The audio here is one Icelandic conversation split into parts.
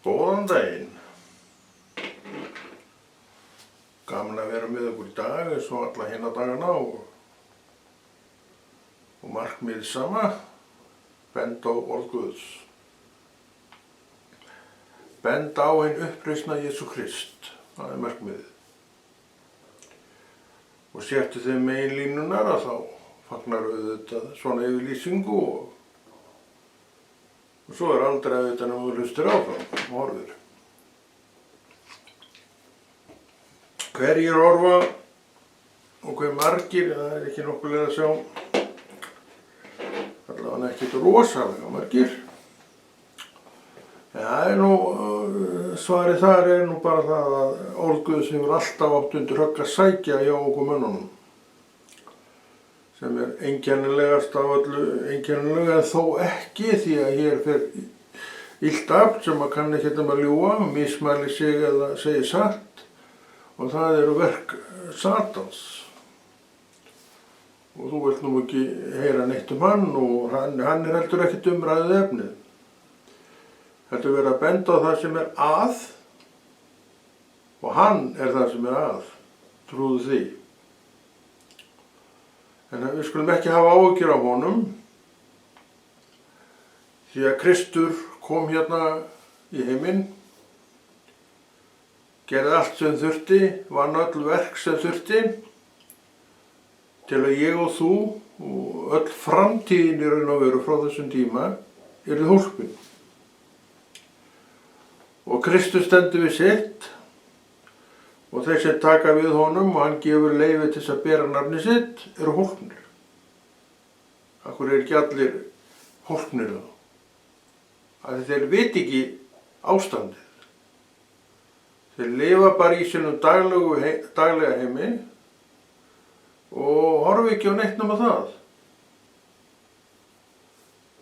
Góðan daginn. Gaman að vera með okkur í dag eins og alla hina dagana og markmið sama, benda á orð Guðs. Benda á hinn uppreisna Jesú Krist, það er markmiðið. Og sértu þeim meginlínunar að þá fagnar auðvitað svona yfirlýsingu og svo er aldrei að vita nefnum við hlustir áfram og horfir. Hverjir horfa og hver margir, það er ekki nokkulega að sjá. Allavega ekkert rosalega margir. Það er nú, svarið þar er nú bara það að orð Guðs hefur alltaf átt undir högg að sækja hjá okkur mönnunum. Sem er einkennilegast af öllu einkennilega en þó ekki því að hér fer illt afl sem að kann ekkert að ljúga, mismæli sig eða segi satt og það eru verk Satans. Og þú vilt nú ekki heyra neitt hann og hann er heldur ekkert umræðið efnið. Þetta verið að benda á það sem er að og hann er það sem er að, trúðu því. En við skulum ekki hafa áhyggjur af honum því að Kristur kom hérna í heiminn, gerði allt sem þurfti, vann öll verk sem þurfti til að ég og þú og öll framtíðin í raun og veru frá þessum tíma yrði hólpin. Og Kristur stendur við sitt og þeir sem taka við honum og hann gefur leyfi til þess að bera nafni sitt eru hólpnir. Akkur er ekki allir hólpnir þá? Að þeir viti ekki ástandið. Þeir lifa bara í sínum daglega heimi og horfa ekki á neitt nema það.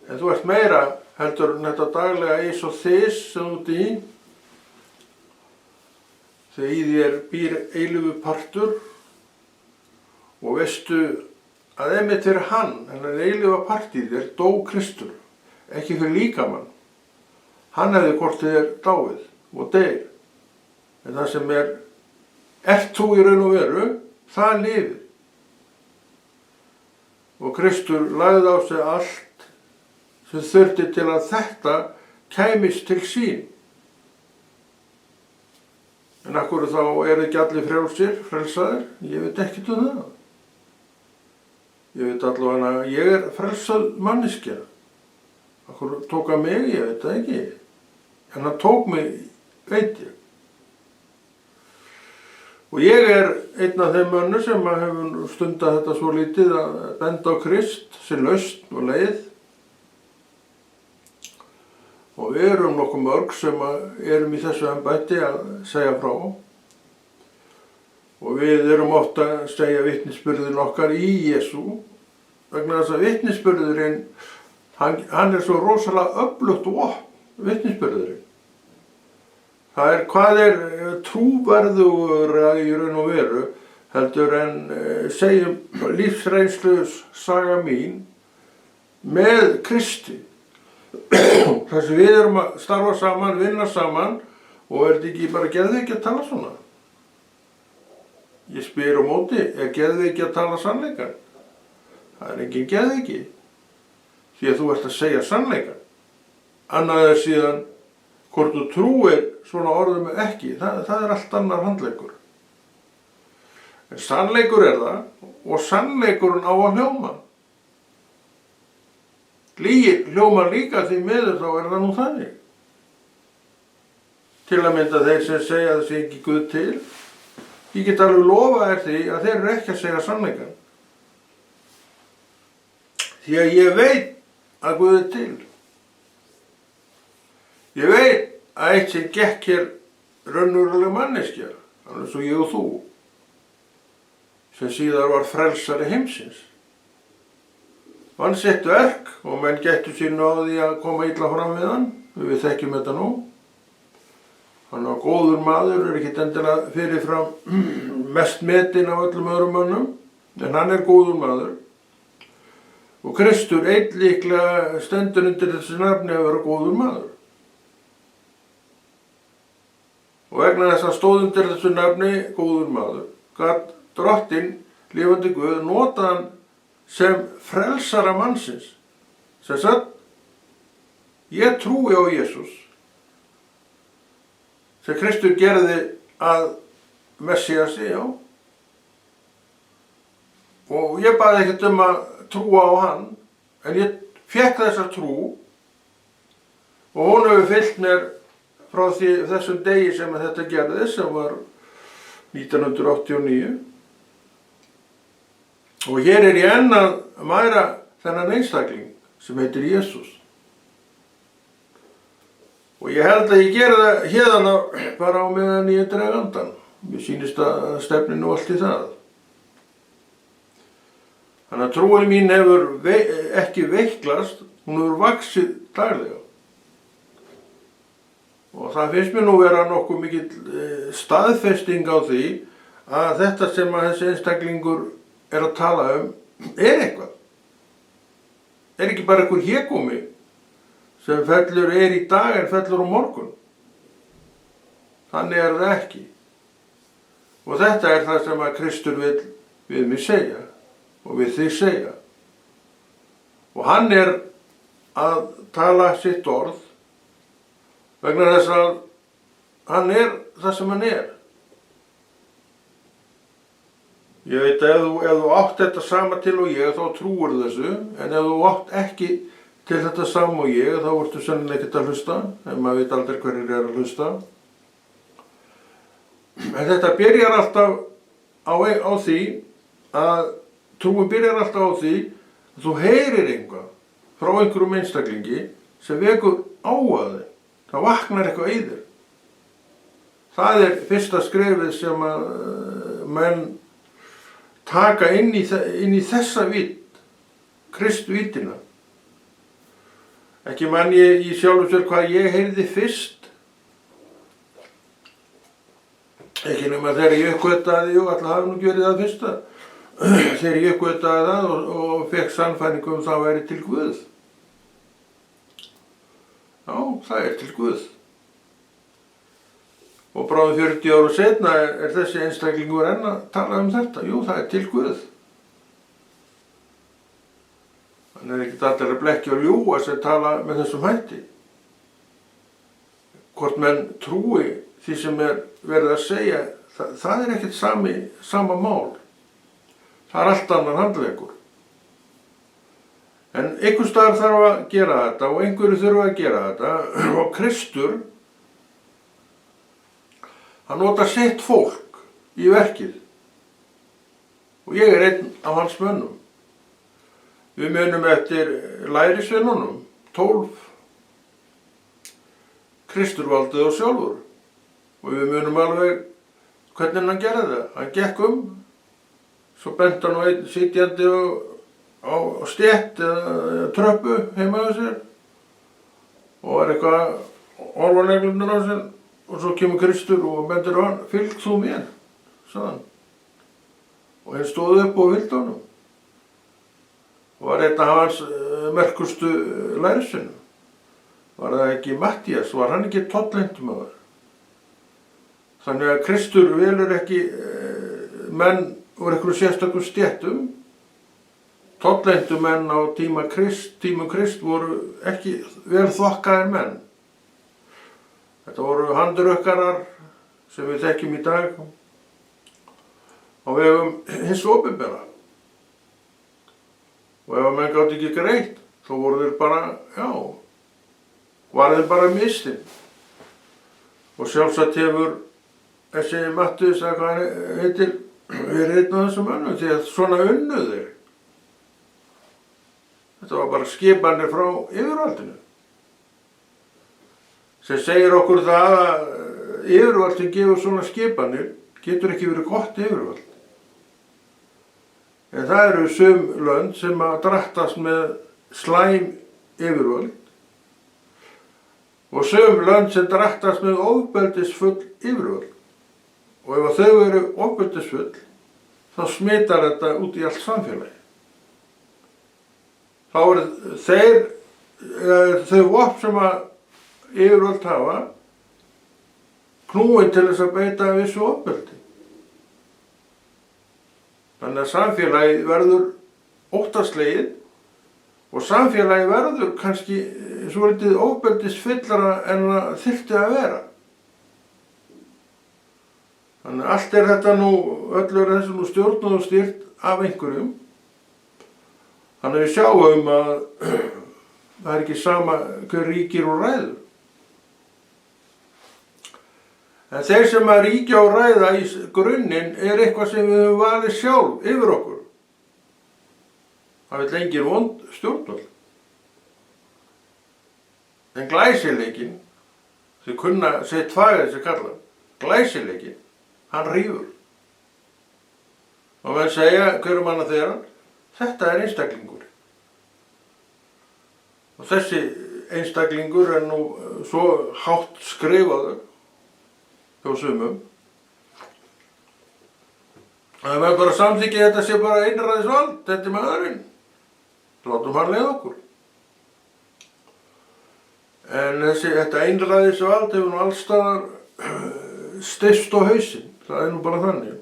En þú ert meira heldur en þetta daglega eins og þess sem þú ert í. Þegar í þér býr eilífur partur og veistu að einmitt fyrir hann, hennar eilífa part í þér, dó Kristur, ekki fyrir líkamann. Hann hefði hvort þér dáið og deyr. En það sem ert þú í raun og veru, það lifir. Og Kristur lagði á sig allt sem þurfti til að þetta kæmist til sín. En akkur þá eru ekki allir frelsaðir? Ég veit ekkert um það. Ég veit allavega að ég er frelsað manneskja. Akkur tók hann mig? Ég veit það ekki. En hann tók mig, veit ég. Og ég er einn af þeim mönnum sem hefur stundað þetta svo lítið að benda á Krist sem lausn og leið. Og við erum nokkuð mörg sem erum í þessu embætti að segja frá. Og við erum oft að segja vitnisburðin okkar í Jesú. Vegna þess að vitnisburðurinn, hann er svo rosalega öflugt vopn, vitnisburðurinn. Það er, hvað er trúverðugur í raun og veru, heldur en segjum lífsreynslu saga mín með Kristi. Þar sem við erum að starfa saman, vinna saman og er þetta ekki bara geðveiki að tala svona? Ég spyr á móti, er geðveiki að tala sannleikann? Það er engin geðveiki því að þú ert að segja sannleikann. Annað er síðan hvort þú trúir svona orðum ekki, það er allt annar handleikur. En sannleikur er það og sannleikurinn á að hljóma. Lygi hljómar líka því miður þá er það nú þannig. Til að mynda þeir sem segja að það sé ekki Guð til. Ég get alveg lofa þér því að þeir eru ekki að segja sannleikann. Því að ég veit að Guð er til. Ég veit að eitt sem gekk hér raunveruleg manneskja, alveg svo ég og þú, sem síðar var frelsari heimsins. Hann settu verk og menn gættu sín á því að koma illa fram við hann. Við þekkjum þetta nú. Hann var góður maður, er ekkert endilega fyrirfram mest metinn af öllum öðrum mönnum, en hann er góður maður. Og Kristur einn líklega stendur undir þessi nafni að vera góður maður. Og vegna þess að stóð undir þessu nafni góður maður, gat drottinn, lifandi Guð, notað hann sem frelsara mannsins. Sem sagt, ég trúi á Jesús, sem Kristur gerði að Messiasi, já. Og ég baði ekkert að trúa á hann, en ég fékk þessa trú og hún hefur fylgt mér frá þessum degi sem þetta gerðist, sem var 1989. Og hér ég enn að mæra þennan einstakling sem heitir Jesús. Og ég held að ég geri það hérna bara á meðan ég dreg andan. Mér sýnist að stefni nú allt í það. Þannig að trúin mín hefur ekki veiklast, hún hefur vaxið daglega. Og það finnst mér nú vera nokkuð mikill staðfesting á því að þetta sem að þessi einstaklingur að tala eitthvað. Ekki bara einhver hégómi sem fellur í dag en fellur á morgun. Þannig það ekki. Og þetta það sem að Kristur vill við mig segja og við þig segja. Og hann að tala sitt orð vegna þess að hann það sem hann Ég veit að ef þú átt þetta sama til og ég, þá trúir þessu, en ef þú átt ekki til þetta sama og ég, þá ertu sennilega ekkert að hlusta, en maður veit aldrei hverjir að hlusta. En þetta byrjar alltaf á því að trúin byrjar alltaf á því að þú heyrir eitthvað frá einhverjum einstaklingi sem vekur áhuga þig. Það vaknar eitthvað í þér. Það fyrsta skrefið sem að menn taka inn í þessa vít, Kristvítina. Ekki man ég í sjálfum sér hvað ég heyrði fyrst. Ekki nema þegar ég uppgötaði, alltaf hafi nú gjörið það fyrsta, þegar ég uppgötaði það og fekk sannfæringu það væri til Guð. Já, það til Guð. Og bráðum 40 árum seinna þessi einstaklingur enn að tala þetta. Jú, það til Guð. Hann ekkert allir að blekkja og ljúga sem tala með þessum hætti. Hvort menn trúi því sem verið að segja, það ekkert sama mál. Það allt annar handleikur. En einhvers staðar þarf að gera þetta og einhverju þurfa að gera þetta og Kristur hann notar sitt fólk í verkið og ég einn af hans mönnum. Við munum eftir lærisveinunum, 12. Kristur valdi þá sjálfur og við munum alveg hvernig hann gerði það. Hann gekk svo benti hann á einn sitjandi á stétt eða tröppu heima á sér og var eitthvað orðaneglundur á sér. Og svo kemur Kristur og bendir á hann, fylg þú mér, sagði hann. Og hann stóð upp og fylgdi honum. Og var einn af hans merkustu lærisveinum. Var það ekki Mattías, var hann ekki tolleintumaður. Þannig að Kristur velur ekki menn úr einhverjum sérstökum stéttum. Tolleintumenn á tímum Krist voru ekki vel þokkaðir menn. Þetta voru handrukkarar sem við þekkjum í dag á vegum hins opinbera. Og ef menn gátu ekki greitt, þá voru þeir bara, var þeir bara mistinn. Og sjálfsagt hefur þessi Mattías, eða hvað hann heitir, verið einn af þessum mönnum, því að svona unnu þeir. Þetta var bara skipanir frá yfirvaldinu. Sem segir okkur það að yfirvald sem gefur svona skipanir getur ekki verið gott yfirvald. En það eru sum lönd sem að drattast með slæm yfirvald og sum lönd sem drattast með ofbeldisfull yfirvald. Og ef þau eru ofbeldisfull, þá smitar þetta út í allt samfélagi. Þá þau vopn sem að yfirvöld hafa, knúin til þess að beita vissu ofbeldi. Þannig að samfélagið verður óttaslegið og samfélagið verður kannski svolítið ofbeldisfyllara en það þyrfti að vera. Þannig að allt þetta nú, öllu er þessu nú stjórnað og stýrt af einhverjum. Þannig að við sjáum að það er ekki sama hver ríkir og ræður. En þeir sem að ríkja og ræða í grunninn er eitthvað sem við höfum valið sjálf yfir okkur. Það vill engin vond stjórnvöld. En glæsileikinn, þau kunna segja tvagið sem kalla, glæsileikinn, hann rífur. Og menn segja, hverjum manna þeirra, þetta er einstaklingur. Og þessi einstaklingur er nú svo hátt skrifaður hjá sumum. Það er bara samþykki þetta sé bara einræðisvald, þetta er maðurinn. Látum hann leið okkur. En þetta einræðisvald hefur nú allstaðar steypst á hausinn, það er nú bara þannig.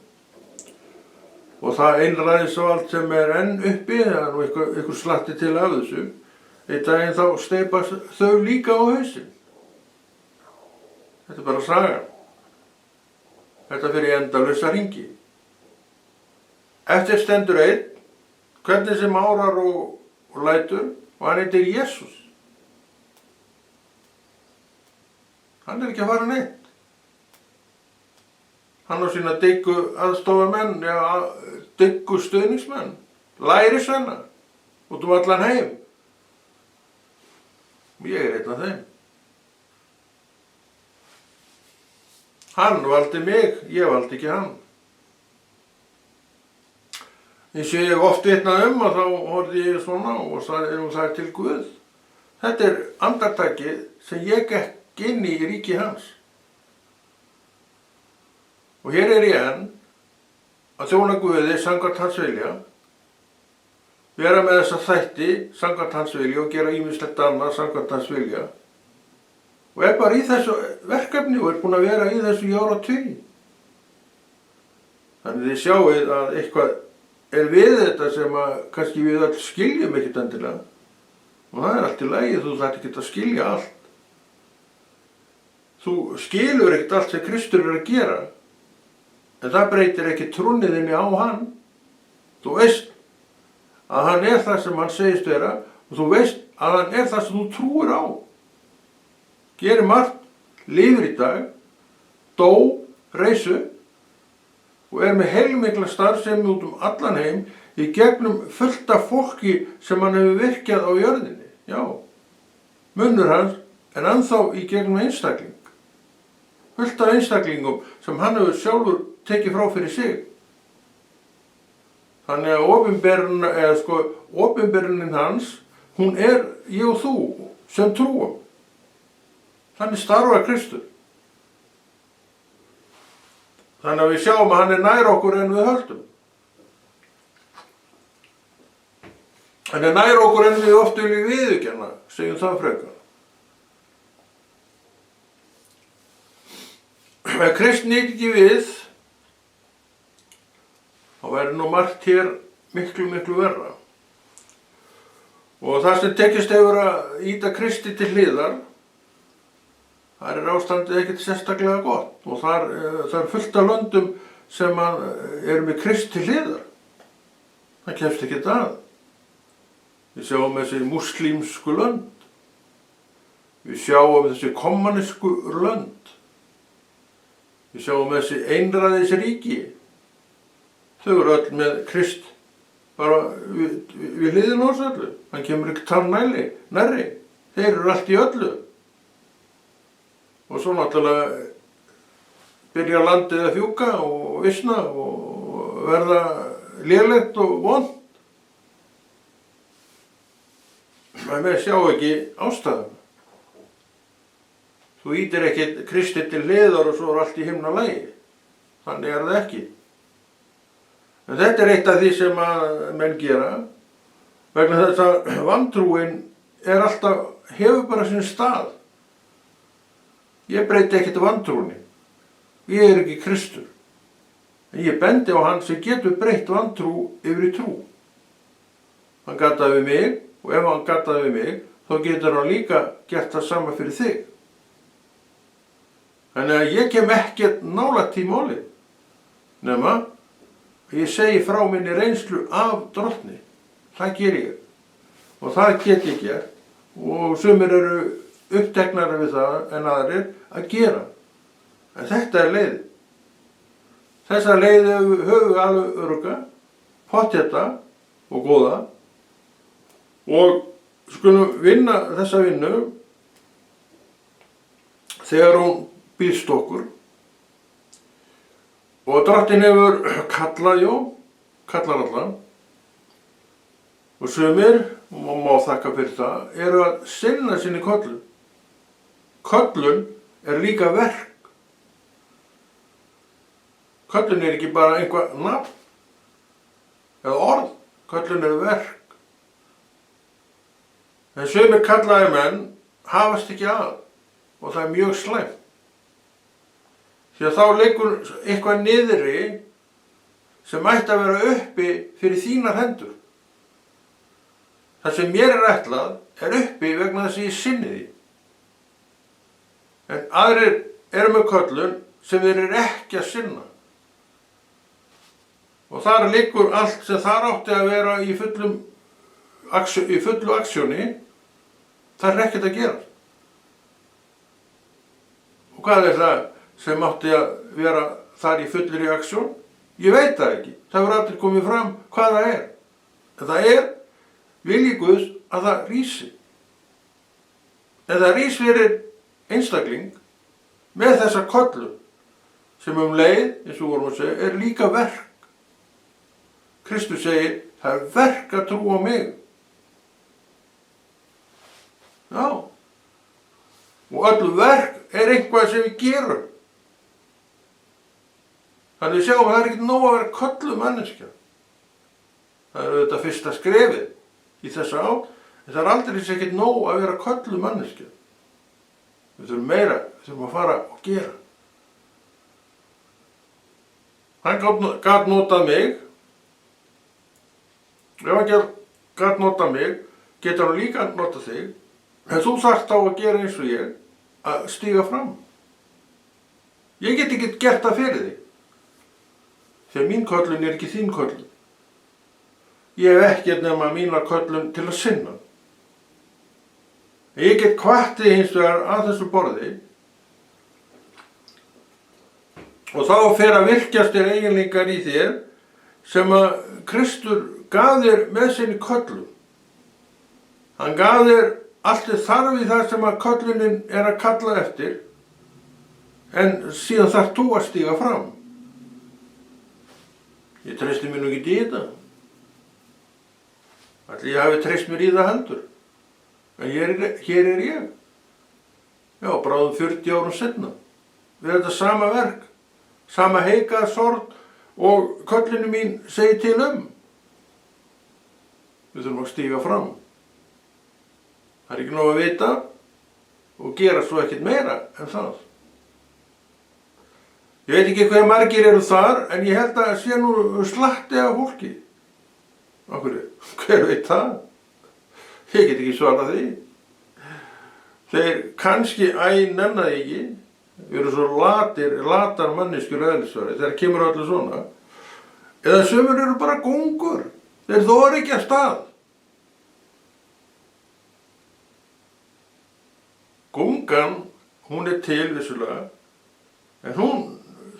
Og það einræðisvald sem er enn uppi, það er nú einhver slatti til af þessu, einn daginn þá steypast þau líka á hausinn. Þetta er bara sagan. Þetta fyrir endalausa hringi. Eftir stendur einn, hvernig sem árar og lætur, og hann heitir Jesús. Hann er ekki að fara neitt. Hann á sína dyggu aðstofamenn, dyggu stuðningsmenn, lærisvenna, út allan heim. Ég er einn af þeim. Hann valdi mig, ég valdi ekki hann. Eins og ég hef oft vitnað og þá horfði ég svona og það er til Guð. Þetta er andartakið sem ég gekk inn í ríki hans. Og hér er ég enn að þjóna Guði samkvæmt hans vilja, vera með þessa þætti samkvæmt hans vilja og gera ýmislegt annað samkvæmt hans vilja. Og er bara í þessu verkefni og er búin að vera í þessu í áratugi. Þannig þið sjáið að eitthvað er við þetta sem að kannski við öll skiljum ekkert endilega. Og það er allt í lagi, þú þarft ekki að skilja allt. Þú skilur ekkert allt sem Kristur er að gera. En það breytir ekki trúnniðinni á hann. Þú veist að hann er það sem hann segist vera og þú veist að hann er það sem þú trúir á. Gerir margt, lifir í dag, dó, reis upp og er með heilmikla starfsemi út allan heim í gegnum fullt af fólki sem hann hefur virkjað á jörðinni. Já, munnur hans er ennþá í gegnum einstakling. Fullt af einstaklingum sem hann hefur sjálfur tekið frá fyrir sig. Þannig að opinberunin hans, hún er ég og þú sem trúum. Þannig starfar Kristur. Þannig að við sjáum að hann er nær okkur en við höldum. Hann er nær okkur en við oft viljum viðurkenna, segjum það frekar. Ef Krist nýtt ekki við, þá verður nú margt hér miklu verra. Og það sem tekist hefur að ýta Kristi til hliðar, þar er ástandið ekkert sérstaklega gott og það er fullt af löndum sem eru með Krist til hliðar. Það kemst ekkert að. Við sjáum þessi múslímsku lönd. Við sjáum þessi kommunísku lönd. Við sjáum þessi einræðisríki. Þau eru öll með Krist bara við hliðina á þessu öllu. Hann kemur ekki tann nærri. Þeir eru allt í öllu. Og svo náttúrulega byrja landið að fjúka og visna og verða lélegt og vont. En við sjá ekki ástæðuna. Þú ýtir ekki Kristi til hliðar og svo er allt í himnalagi. Þannig er það ekki. En þetta er eitt af því sem að menn gera. Vegna þess að vantrúin hefur bara sinn stað. Ég breyti ekkert vantrúni. Ég er ekki Kristur. En ég bendi á hann sem getur breytt vantrú yfir í trú. Hann gataði við mig, og ef hann gataði við mig, þá getur hann líka gert það sama fyrir þig. Þannig að ég kem ekkert nálægt í máli, nema ég segi frá minni reynslu af Drottni. Það ger ég. Og það get ég gert. Og sumir eru uppteknari við það en aðrir að gera. En þetta er leið. Þessa leið höfum við alveg örugga, pottþétta og góða. Og skulum vinna þessa vinnu þegar hún býðst okkur. Og Drottinn hefur kallað alla. Og sumir, og má þakka fyrir það, eru að sinna sinni köllun. Köllun er líka verk. Köllun er ekki bara einhvað nafn eða orð. Köllun er verk. En sumir kallaðir menn hafast ekki að og það er mjög slæmt. Því að þá leikur eitthvað niðri sem ætti að vera uppi fyrir þínar hendur. Það sem mér er ætlað er uppi vegna þess að ég sinni því. En aðrir eru með köllun sem þeir eru ekki að sinna. Og þar liggur allt sem þar átti að vera í fullu aksjóni, það er ekkert að gera. Og hvað er það sem átti að vera þar í fullri aksjón? Ég veit það ekki. Það hefur aldrei komið fram hvað það er. En það er vilji Guðs að það rísi. En það rís fyrir einstakling með þessa köllun sem leið, eins og vorum að segja, er líka verk. Kristus segir, það er verk að trúa á mig. Já. Og öll verk er eitthvað sem við gerum. Þannig við sjáum að það er ekki nóg að vera kölluð manneskja. Það er auðvitað fyrsta skrefið í þessa átt, en það er aldrei ekki nóg að vera kölluð manneskja. Við þurfum meira, við þurfum að fara og gera. Hann gat notað mig. Ef hann gat notað mig, getur hann líka notað þig. En þú þarft þá að gera eins og ég, að stíga fram. Ég get ekki gert það fyrir þig. Þegar mín köllun er ekki þín köllun. Ég hef ekkert nema mína köllun til að sinna. Ég get hvatt þig hins vegar að þessu borði og þá fer að virkjast þér eiginleikar í þér sem að Kristur gaf þér með sinni köllun. Hann gaf þér allt þarf í það sem að köllunin er að kalla eftir, en síðan þarf þú að stíga fram. Ég treysti mér nú ekki í þetta. Ætli ég hafi treyst mér í það heldur. En hér er ég. Já, bráðum 40 árum seinna. Við þetta sama verk, sama heikað sorg og köllinu mín segir til Við þurfum að stíga fram. Það er ekki nóg að vita og gera svo ekkert meira en það. Ég veit ekki hver margir eru þar, en ég held að sé nú slatti af fólki. Af hverju? Hver veit það? Ég get ekki svarað því. Þeir kannski nenna því ekki, eru svo latar manneskjur eðlisfari, þegar kemur öllu svona. Eða sumir eru bara gungur, þeir þora ekki af stað. Gungan, hún er til vissulega, en hún,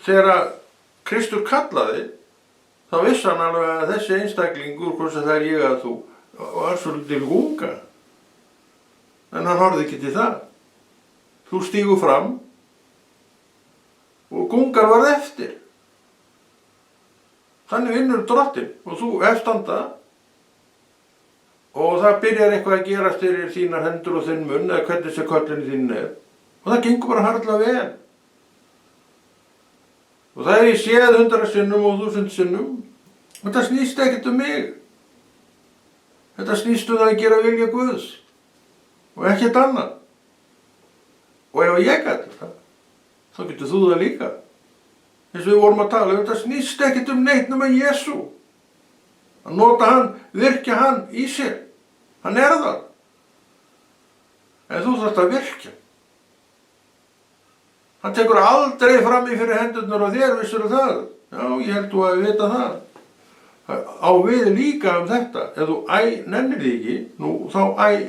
þegar Kristur kallaði, þá vissi hann alveg að þessi einstaklingur, hvort sem það er ég að þú, var svolítið gunga. En hann horfði ekki til það. Þú stígur fram og gungan varð eftir. Þannig vinnur Drottinn og þú efstanda og það byrjar eitthvað að gerast fyrir þínar hendur og þinn munn eða hvernig þessi köllun þín er. Og það gengur bara harðlega vel. Og það ég séð 100 sinnum og 1000 sinnum. Og þetta snýst ekkert mig. Þetta snýst það að gera vilja Guðs. Og ekkert annað. Og ef ég gæti það, þá getur þú það líka. eins og við vorum að tala, þetta snýst ekkert neitt nema Jesú. Að nota hann, virkja hann í sér. Hann það. En þú þarft að virkja. Hann tekur aldrei fram í fyrir hendurnar á þér, vissirðu það? Já, ég held þú að vita það. Á við líka þetta. Ef þú nennir því ekki, þá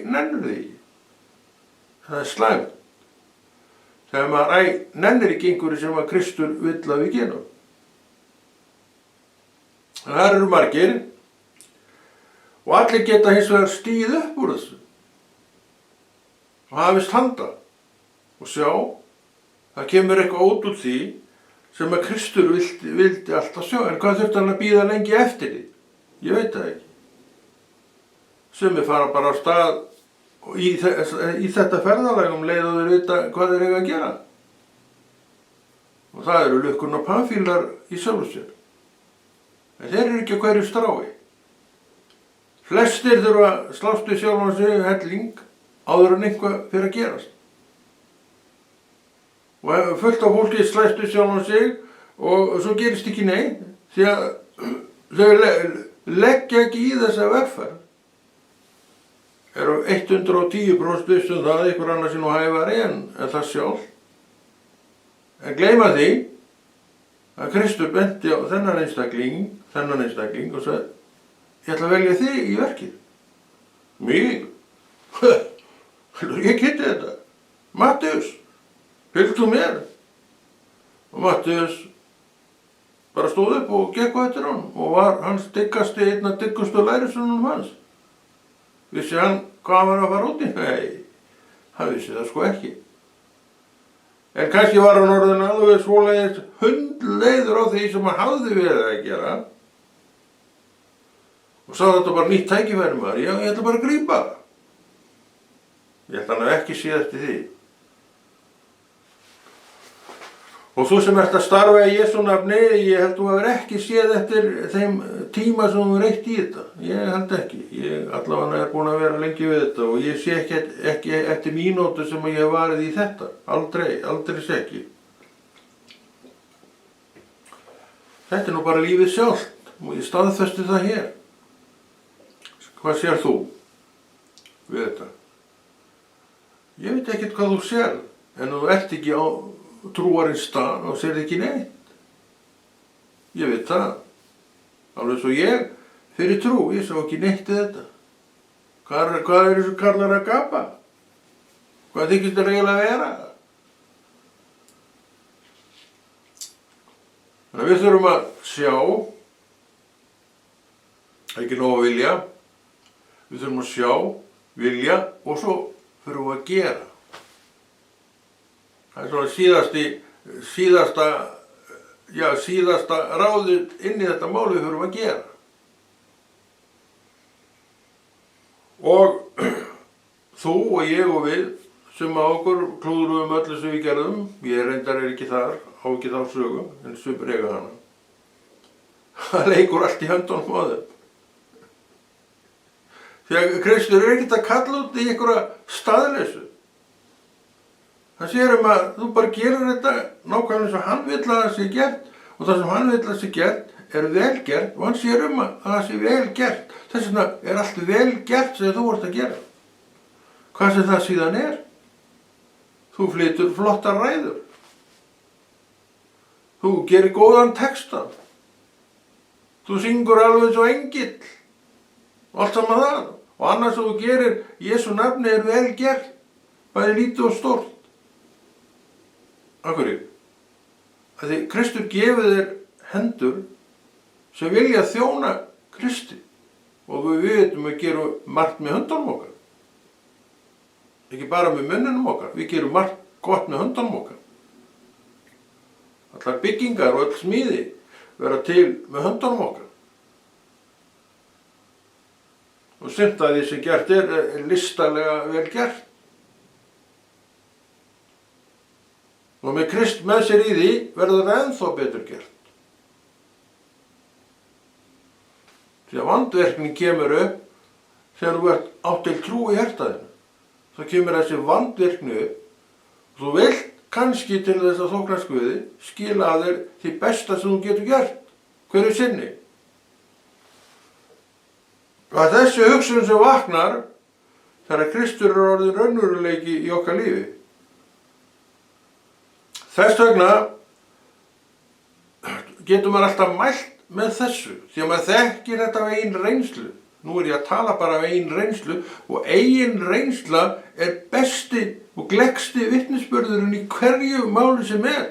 nennir því ekki. Það slæmt. Þegar maður nennir ekki einhverju sem að Kristur vill að við gerum. Það eru margir og allir geta hins vegar stíð upp úr þessu og hafist handa og sjá, það kemur eitthvað út úr því sem að Kristur vildi alltaf sjá. En hvað þurfti hann að bíða lengi eftir því? Ég veit það ekki. Sumir fara bara á stað og í þetta ferðalag leið og þeir vita hvað þeir eiga að gera. Og það eru lukkurnar pamfílar í sjálfu sér. En þeir eru ekki á hverju strái. Flestir þurfa að slást við sjálfan sig helling áður en eitthvað fyrir að gerast. Og fullt af fólki slæst við sjálfan sig og svo gerist ekki neitt því að þau leggja ekki í þessa vegferð. Eru 110% viss það að einhver annar sé nú hæfari en það sjálf. En gleyma því að Kristur benti á þennan einstakling og sagði, ég ætla að velja þig í verkið. Mig? Ég kynnti þetta. Matteus, fylgdu þú mér? Og Matteus bara stóð upp og gekk á eftir honum og var hans dyggasti, einn af dyggustu lærisveinum hans. Vissi hann hvað hann var að fara út í? Nei, hann vissi það sko ekki. En kannski var hann orðinn alveg svoleiðis hundleiður á því sem hann hafði verið að gera og sá þetta bara nýtt tækifæri maður. Já, ég ætla bara að grípa það. Ég ætla hann að ekki séð eftir því. Og þú sem ert að starfa í Jesú nafni, ég held þú hefur ekki séð eftir þeim tíma sem þú reitt í þetta. Ég held ekki. Ég allavega búin að vera lengi við þetta og ég sé ekki eftir mínútu sem ég hef varið í þetta. Aldrei sé ekki. Þetta nú bara lífið sjálft og ég staðfesti það hér. Hvað sér þú við þetta? Ég veit ekkert hvað þú sér, en þú ert ekki á trúarins stað og sér ekki neitt. Ég veit það. Alveg svo ég fyrir trú, ég sá ekki neitt í þetta. Hvað eru þessu karlar að gapa? Hvað þykist þér eiginlega að vera? Þannig að við þurfum að sjá, ekki nóg að vilja, við þurfum að sjá, vilja og svo þurfum við að gera. Það svona síðasta ráðið inn í þetta mál við þurfum að gera. Og þú og ég og við sem á okkur klúðruðum öllu sem við gerðum, ég reyndar ekki þar, á ekki þá sögu, en sumir eiga hana. Það leikur allt í höndunum á þeim. Því að Kristur ekkert að kalla út í einhverja staðleysu. Það sér að þú bara gerir þetta nákvæmlega eins og hann vill að það sé gert og það sem hann vill að það sé gert vel gert og hann sér að það sé vel gert. Þess vegna allt vel gert sem þú ert að gera. Hvað sem það síðan Þú flytur flottar ræður. Þú gerir góðan texta. Þú syngur alveg eins og engill. Og allt saman það. Og annars þú gerir Jesú nafni vel gert. Bæði lítið og stórt. Af hverju? Því Kristur gefur þér hendur sem vilja þjóna Kristi og við vitum að gera margt með höndunum okkar. Ekki bara með munninum okkar, við gerum margt gott með höndunum okkar. Allar byggingar og öll smíði vera til með höndunum okkar. Og sumt af því sem gert listalega vel gert. Og með Krist með sér í því verður það ennþá betur gert. Því að vandverknin kemur upp þegar þú ert átt til trú í hjartaðinu. Þá kemur þessi vandverkni upp og þú vilt kannski til þess að þóknast Guði, skila að þér því besta sem þú getur gert, hverju sinni. Og þessi hugsun sem vaknar, þegar Kristur er orðinn raunveruleiki í okkar lífi. Þess vegna getur maður alltaf mælt með þessu, því að maður þekkir þetta af eigin reynslu. Nú er ég að tala bara af eigin reynslu og eigin reynsla er besti og gleggsti vitnisburðurinn í hverju máli sem er.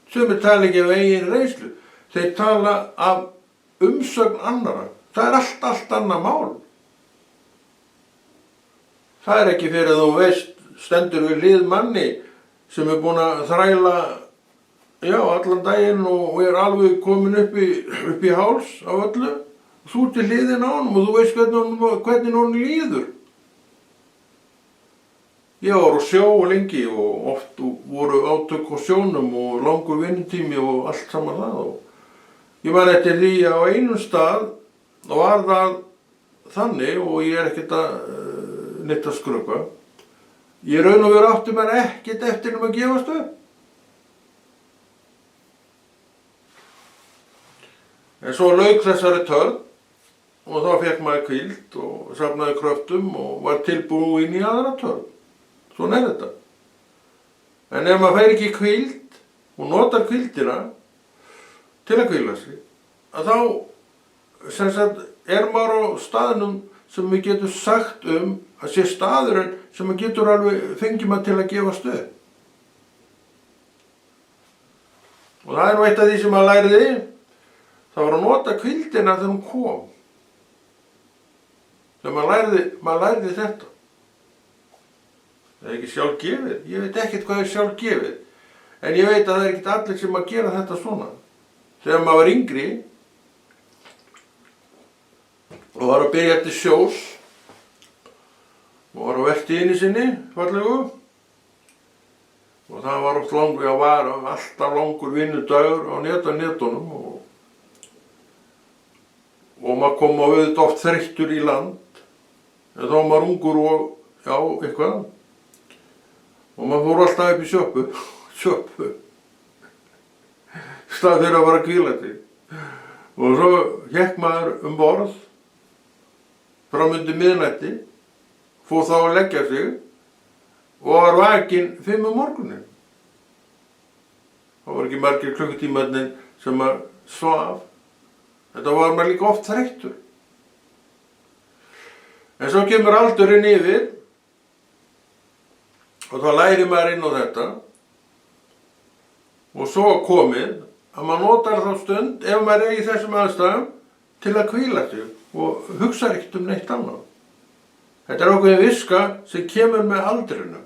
Sumir tala ekki af eigin reynslu, þeir tala af umsögn annarra. Það er allt annað mál. Það er ekki fyrir að þú veist, stendur við hlið manni sem er búinn að þræla allan daginn og er alveg komin upp í háls á öllu. Þú til hliðin á honum og þú veist hvernig honum líður. Ég var á sjó lengi og oft voru átök á sjónum og langur vinnutími og allt saman það. Og ég man eftir því á einum stað og var það þannig, og ég er ekkert neitt að skrökva. Ég raun og veru átti mér ekkert eftir að gefast upp. En svo lauk þessari törn og þá fékk maður hvíld og safnaði kröftum og var tilbúinn í aðra törn. Svona er þetta. En ef maður fær ekki hvíld og notar hvíldina til að hvíla sig, að þá er maður á staðnum sem við getum sagt að sé staðurinn sem maður getur alveg fengið maður til að gefast upp. Og það er nú eitt af því sem maður læriði, það var að nota hvíldina þegar hún kom. Þegar maður lærði þetta. Það er ekki sjálfgefið. Ég veit ekkert hvað er sjálfgefið. En ég veit að það er ekkert allir sem að gera þetta svona. Þegar maður var yngri og var að byrja eftir sjós og var á vertíðinni sinni, fallegu. Og það var alltaf langur vinnudagur á netunum og maður kom á auðvitað oft þreyttur í land, en þá var maður ungur og eitthvað. Og maður fór alltaf upp í sjoppu, stað fyrir að fara að hvíla sig. Og svo hékk maður borð fram undir miðnætti, fór þá að leggja sig og var vakinn 5 morguninn. Það var ekki margir klukkutímarnir sem maður svaf. Þetta var maður líka oft þreyttur. En svo kemur aldurinn yfir og þá lærir maður inn á þetta og svo komið að maður notar þá stund, ef maður er í þessum aðstæðum, til að hvíla sig og hugsa ekkert neitt annað. Þetta er ákveðin viska sem kemur með aldrinum.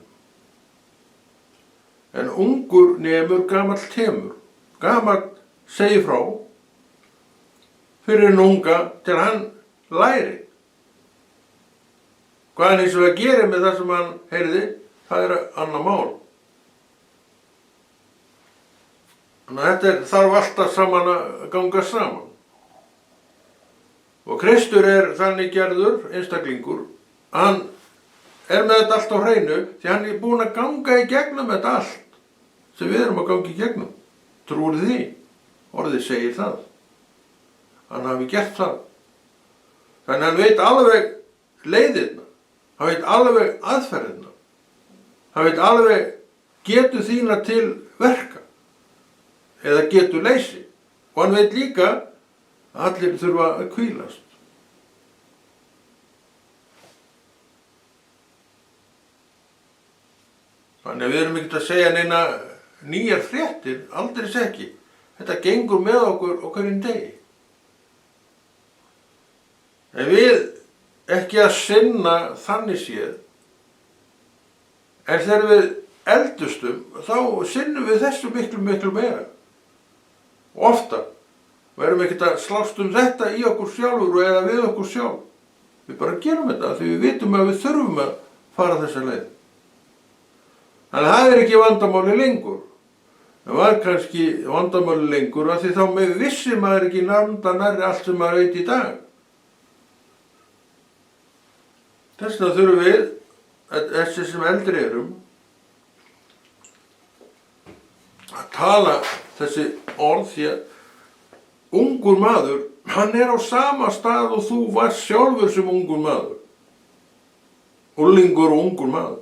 En ungur nemur, gamall temur. Gamall segir frá fyrir en unga til hann læri. Hvað hann eins og að gera með það sem hann heyrði, það er annað mál. Þannig að þetta þarf alltaf saman að ganga saman. Og Kristur er þannig gerður einstaklingur, hann er með þetta allt á hreinu, því hann er búinn að ganga í gegnum þetta allt sem við erum að ganga í gegnum. Trúir því? Orðið segir það. Hann hafi gert það. Þannig hann veit alveg leiðirna, hann veit alveg aðferðina, hann veit alveg getu þína til verka eða getu leysi, og hann veit líka að allir þurfa að hvílast. Þannig að við erum ekkert að segja neina nýjar fréttir, aldrei ekki. Þetta gengur með okkur á hverjum degi. En við ekki að sinna þannig séð, en þegar við eldustum, þá sinnum við þessu miklu meira. Og ofta verðum ekkert að slást þetta í okkur sjálfur eða við okkur sjálf. Við bara gerum þetta því við vitum að við þurfum að fara þessa leið. Þannig að það er ekki vandamáli lengur. Það var kannski vandamáli lengur af því þá með vissi maður ekki nærri allt sem maður veit í dag. Þess vegna þurfum við, þessi sem eldri erum, tala þessi orð því að ungur maður, hann á sama stað og þú varst sjálfur sem ungur maður. Unglingur og ungur maður.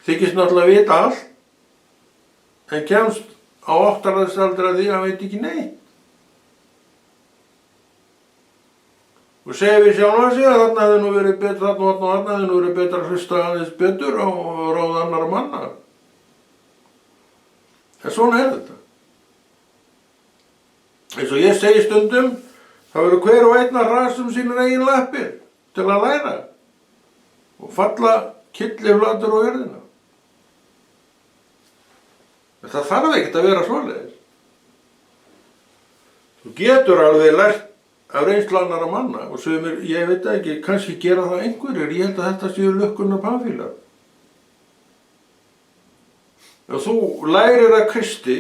Þykist náttúrulega vita allt, en kemst á 8 ára aldri að því að hann veit ekki neitt. Og segir við sjálfan sig að þarna hefði nú verið betra, þarna hefði nú verið betra að hlusta aðeins betur á ráð annarra manna. En svona þetta. Eins og ég segi stundum, það verður hver og einn að rasa sínar eigin lappir til að læra og falla kylliflatur á jörðina. En það þarf ekkert að vera svoleiðis. Þú getur alveg lært af reynslu annarra manna og sumir, ég veit ekki, kannski gera það einhverjir, ég held að þetta séu lukkunnar pamfílar. Ef þú lærir að Kristi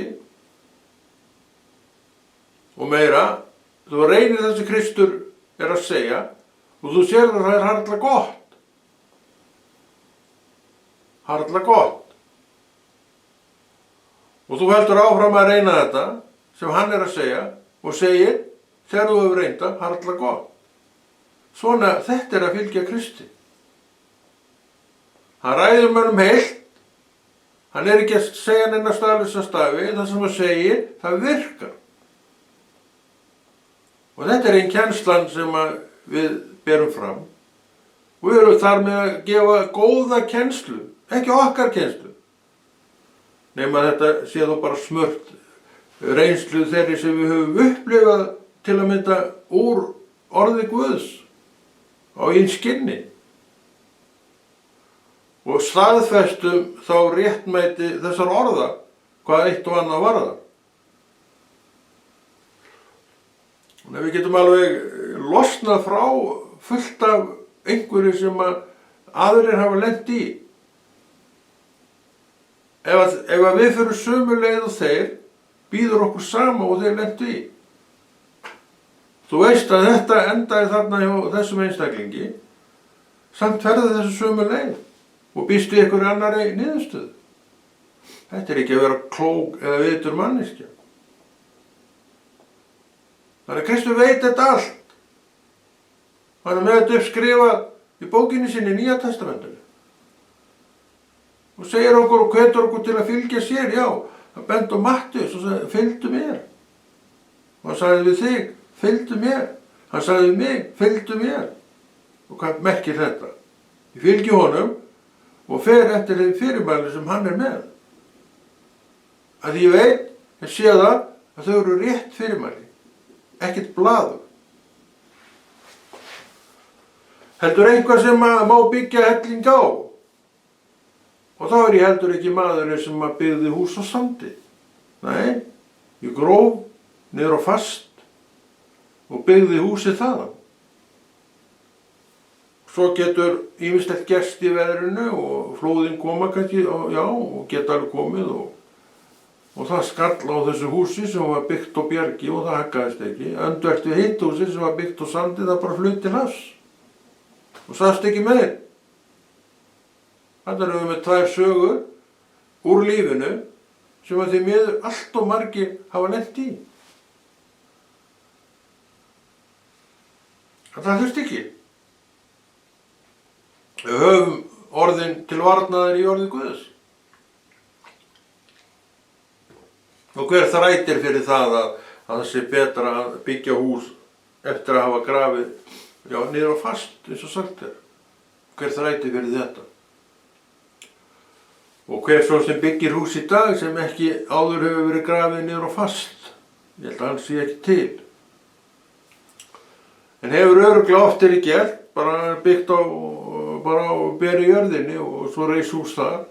og meira, þú reynir þessi Kristur að segja og þú sér að það harla gott. Harla gott. Og þú heldur áfram að reyna þetta sem hann að segja og segir, þegar þú hefur reynda, harla gott. Svona, þetta að fylgja Kristi. Hann ræður mönnum heilt, hann ekki að segja neina staðlausa stafi, það sem hann segir, það virkar. Og þetta einn kennslan sem við berum fram. Og við erum þar með að gefa góða kennslu, ekki okkar kennslu. Nema þetta sé þó bara smurt reynslu þeirri sem við höfum upplifað til að mynda úr orði Guðs á eigin skinni. Og staðfestum þá réttmæti þessar orða, hvað eitt og annað varðar. Þannig að við getum alveg losnað frá fullt af einhverju sem aðrir hafa lent í. Ef við fyrir sömu leið og þeir, býður okkur sama og þeir lentu í. Þú veist að þetta endaði þarna hjá þessum einstaklingi, samt ferði þessu sömu leið og býst við einhverju annarri niðurstöðu. Þetta ekki að vera klók eða vitur manneskja. Þannig að Kristur veit þetta allt. Hann með þetta uppskrifað í bókinni sinni Nýja testamentinu. Og segir okkur og hvetur okkur til að fylgja sér, já, það benti á Mattheus og sagði, fylgdu mér. Og hann sagði við þig, fylgdu mér. Hann sagði við mig, fylgdu mér. Og hvað merkir þetta? Ég fylgi honum og fer eftir þeim fyrirmæli sem hann með. Að ég veit, ég sé það, að þau eru rétt fyrirmæli, ekkert blaður. Heldur einhver sem má byggja helling á. Og þá ég heldur ekki maðurinn sem byggði hús á sandi. Nei, ég gróf niður á fast og byggði húsið þaðan. Svo getur ýmislegt gerst í veðrinu og flóðin koma kannski, já, og geta alveg komið og það skall á þessu húsi sem var byggt á bjargi og það haggaðist ekki. Öndvert við hitt húsi sem var byggt á sandi, það bara flutt til hafs og sast ekki meir. Þannig erum við með 2 sögur úr lífinu sem að því miður allt og margir hafa lent í. Það þurfti ekki. Við höfum orðin til varnaðar í orði Guðs. Og hver þrætir fyrir það að það sé betra að byggja hús eftir að hafa grafið, já, niður á fast, eins og sagt er. Hver þrætir fyrir þetta? Og hver svo sem byggir hús í dag sem ekki áður hefur verið grafið niður á fast. Ég held að hann sé ekki til. En hefur örugglega oft verið gert, bara byggt á beri jörðinni og svo reis hús þar.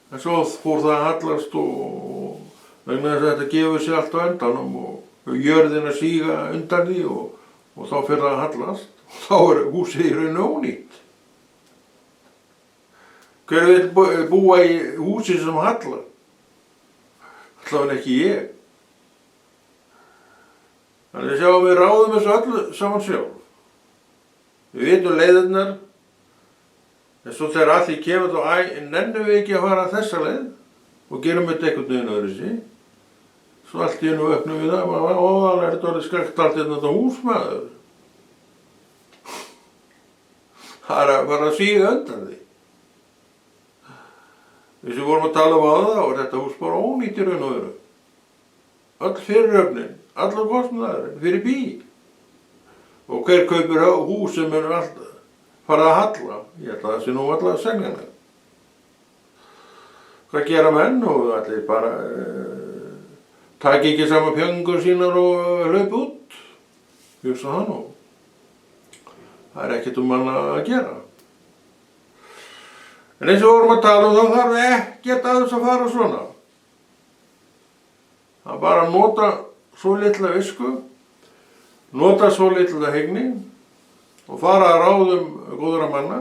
En svo fór það að hallast og vegna þess að þetta gefur sig allt á endanum og jörðin að síga undan því og þá fyrir það að hallast. Og þá er húsið í raun ónýtt. Hver vil búa í húsi sem hallar? Allavega ekki ég. Þannig að sjáum við ráðum þessu öllu saman sjálf. Við vitum leiðirnar, en svo þegar að því kemur þá nennum við ekki að fara þessa leið. og gerum þetta einhvern veginn öðruvísi. Svo allt í einu vöknum við það, og er þetta orðið skakt allt þetta hús, maður. Það er að fara að síga undan því. Við sem vorum að tala um það, og þetta hús bara ónýtt í raun og veru. Öll fyrirhöfnin, allar kostnaðurinn fyrir bíl. Og hver kaupir hús sem er alltaf farið að halla? Ég held að það sé nú alltaf sengjana. Hvað gera menn? Og allir bara taki ekki sama pjöngur sínar og hlaupa út. Hugsa það nú. Það er ekkert mann að gera. En eins og vorum að tala þá þarf ekkert að þess að fara svona. Það bara að nota svo litla visku, nota svo litla heigni og fara að ráðum góðra manna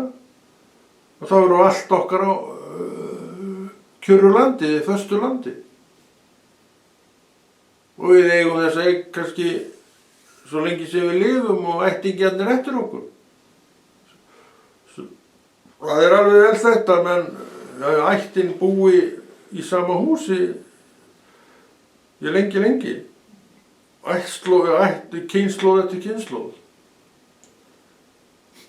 og þá eru allt okkar á kjöru landi, föstu landi. Og við eigum þess að kannski svo lengi sem við lifum og ættingjarnir eftir okkur. Það er alveg vel þetta, menn ættin búi í sama húsi í lengi. Kynslóð eftir kynslóð.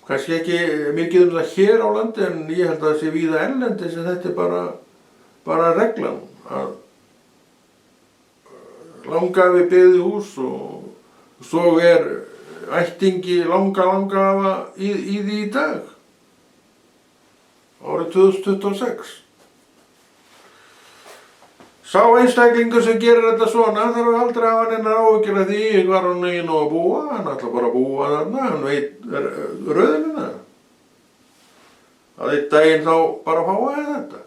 Kannski ekki mikið það hér á landi, en ég held að það sé víða erlendis, en þetta er bara reglan. Að langafi byggði hús og svo er ættingi langafa í því í dag. Árið 2026. Sá einstaklingur sem gerir þetta svona þarf aldrei að hafa neinar áhyggjur af því hvar hann eigi nú að búa, hann ætlar bara að búa þarna, hann veit röðina. Að einn daginn þá bara fá að þetta.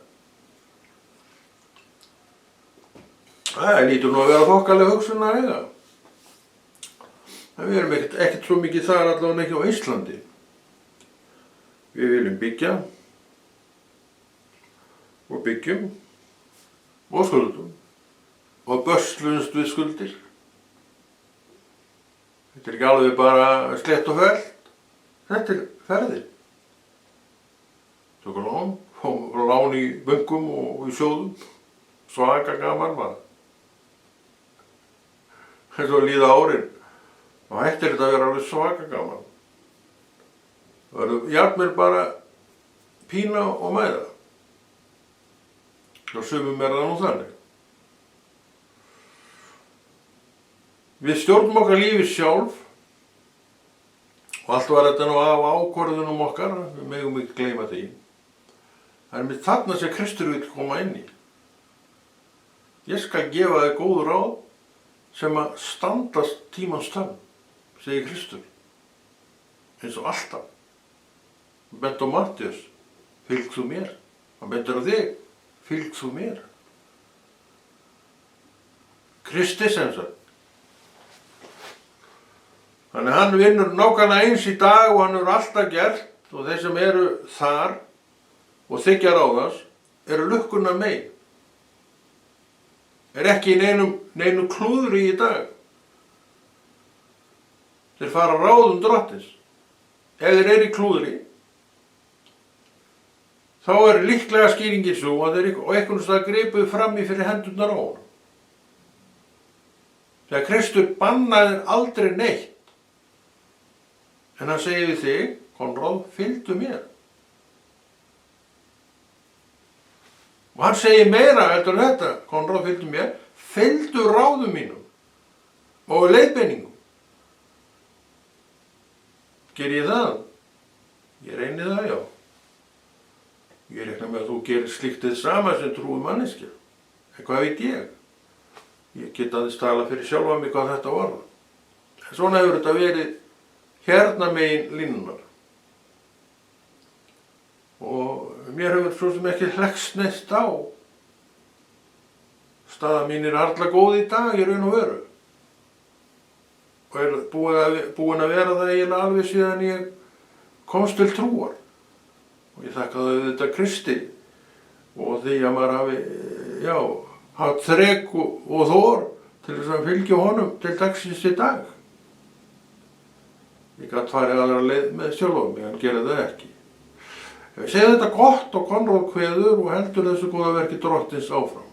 Það lítur nú að vera þokkaleg hugsun að eiga. En við erum ekkert svo mikið þar allavega ekki á Íslandi. Við viljum byggja og byggjum og skuldum og böslumst við skuldir. Þetta er ekki alveg bara slett og fellt. Þetta er ferðin. Tökum lán, lán í bönkum og í sjóðum. Svaka gaman bara. Svo líða árin og hættir þetta að vera alveg svaka gaman. Það verður jafnvel bara pína og mæða. Og sumum er það nú þannig. Við stjórnum okkar lífi sjálf og allt var þetta nú af ákvörðunum okkar, við megum ekki gleyma því. Það er með þarna sem Kristur vill koma inn í. Ég skal gefa þér góð ráð sem að standast tímans tönn, segir Kristur. Eins og alltaf. Hann benti á Matthías, fylg þú mér. Hann bentir á þig, fylg þú mér. Kristi sem sagt. Þannig hann vinnur nákvæmlega eins í dag og hann hefur alltaf gert, og þeir sem eru þar og þiggja ráðans eru lukkunnar megin. Er ekki í neinum klúðri í dag. Þeir fara ráðum drottins. Ef þeir eru í klúðri, þá er líklega skýringin svo að þeir á einhvern stað gripuð fram í fyrir hendurnar á honum. Þegar Kristur bannaði aldrei neitt, en hann segir við þig, Konráð, fylgdu mér. Og hann segir meira eftir þetta, Konráð, fylgdu mér, fylgdu ráðum mínum og leiðbeiningum. Ger ég það? Ég reyni það, já. Ég reikna með að þú gerir slíkt þið sama sem trúi manneskja. En hvað veit ég? Ég get aðeins tala fyrir sjálfa mig hvað þetta var. En svona hefur þetta verið hérna megin línunnar. Og mér hefur svo sem ekki hlekkst neitt á. Staða mín er harla góð í dag í raun og veru. Og er búin að vera það eiginlega alveg síðan ég komst til trúar. Og ég þakka það auðvitað Kristi og því að maður hafi, haft þrek og þor til þess að fylgja honum til dagsins í dag. Ég gat farið aðra leið með sjálfum mig, hann gerði það ekki. Ég segi þetta gott og Konráð kveður og heldur þessu góða verki drottins áfram.